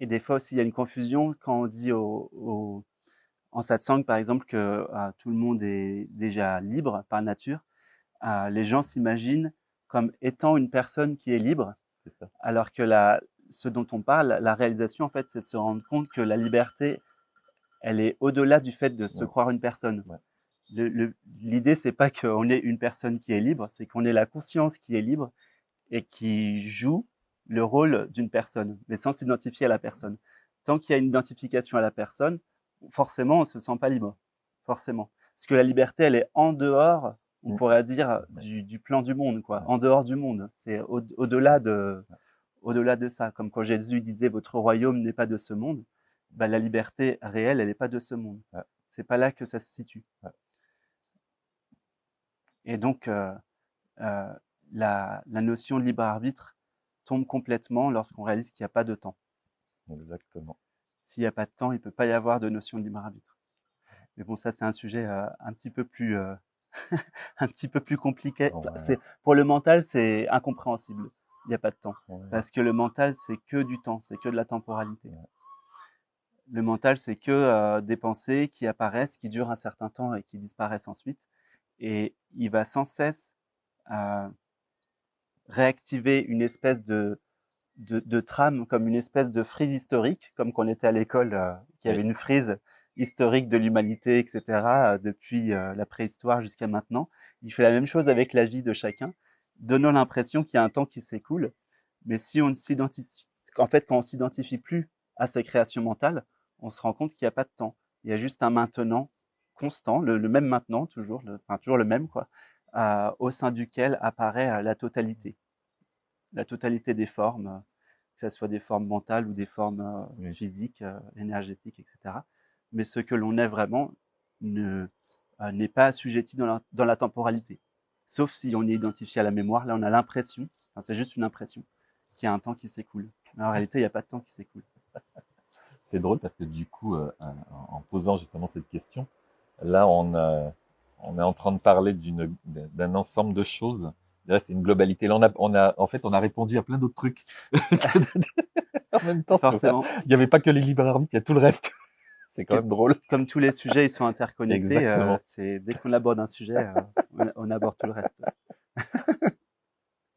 Et des fois aussi, il y a une confusion quand on dit en satsang, par exemple, que tout le monde est déjà libre par nature. Les gens s'imaginent comme étant une personne qui est libre, C'est ça. alors que ce dont on parle, la réalisation, en fait, c'est de se rendre compte que la liberté, elle est au-delà du fait de se Ouais, croire une personne. ouais, L'idée, c'est pas qu'on est une personne qui est libre, c'est qu'on est la conscience qui est libre et qui joue le rôle d'une personne, mais sans s'identifier à la personne. Tant qu'il y a une identification à la personne, forcément, on ne se sent pas libre. Forcément. Parce que la liberté, elle est en dehors, on mm, pourrait dire, ouais, du plan du monde, quoi. ouais, En dehors du monde. C'est au-delà au-delà de ça. Comme quand Jésus disait, votre royaume n'est pas de ce monde. Bah, la liberté réelle, elle n'est pas de ce monde. ouais, C'est pas là que ça se situe. ouais, Et donc, euh, la notion de libre arbitre tombe complètement lorsqu'on réalise qu'il n'y a pas de temps. exactement. S'il n'y a pas de temps, il ne peut pas y avoir de notion de libre arbitre. Mais bon, ça, c'est un sujet un petit peu plus, un petit peu plus compliqué. Ouais, Pour le mental, c'est incompréhensible. Il n'y a pas de temps. ouais, Parce que le mental, c'est que du temps, c'est que de la temporalité. ouais, Le mental, c'est que des pensées qui apparaissent, qui durent un certain temps et qui disparaissent ensuite. Et il va sans cesse euh, réactiver une espèce de trame, comme une espèce de frise historique, comme quand on était à l'école, qu'il y oui, avait une frise historique de l'humanité, etc., depuis la préhistoire jusqu'à maintenant. Il fait la même chose avec la vie de chacun, donnant l'impression qu'il y a un temps qui s'écoule. Mais si on s'identifie, en fait, quand on s'identifie plus à sa création mentale, on se rend compte qu'il n'y a pas de temps. Il y a juste un maintenant constant, le même maintenant, toujours, enfin, toujours le même, quoi, au sein duquel apparaît la totalité des formes, que ce soit des formes mentales ou des formes oui. physiques, énergétiques, etc. Mais ce que l'on est vraiment n'est pas assujetti dans la temporalité. Sauf si on est identifié à la mémoire, là on a l'impression, enfin, c'est juste une impression, qu'il y a un temps qui s'écoule. Mais en réalité, il n'y a pas de temps qui s'écoule. C'est drôle parce que du coup, en posant justement cette question, là, on est en train de parler d'un ensemble de choses. Là, c'est une globalité. Là, en fait, on a répondu à plein d'autres trucs en même temps. Tu vois. Forcément, Il n'y avait pas que les libres arbitres, il y a tout le reste. C'est quand que, même drôle. comme tous les sujets, ils sont interconnectés, Exactement. c'est dès qu'on aborde un sujet, on aborde tout le reste.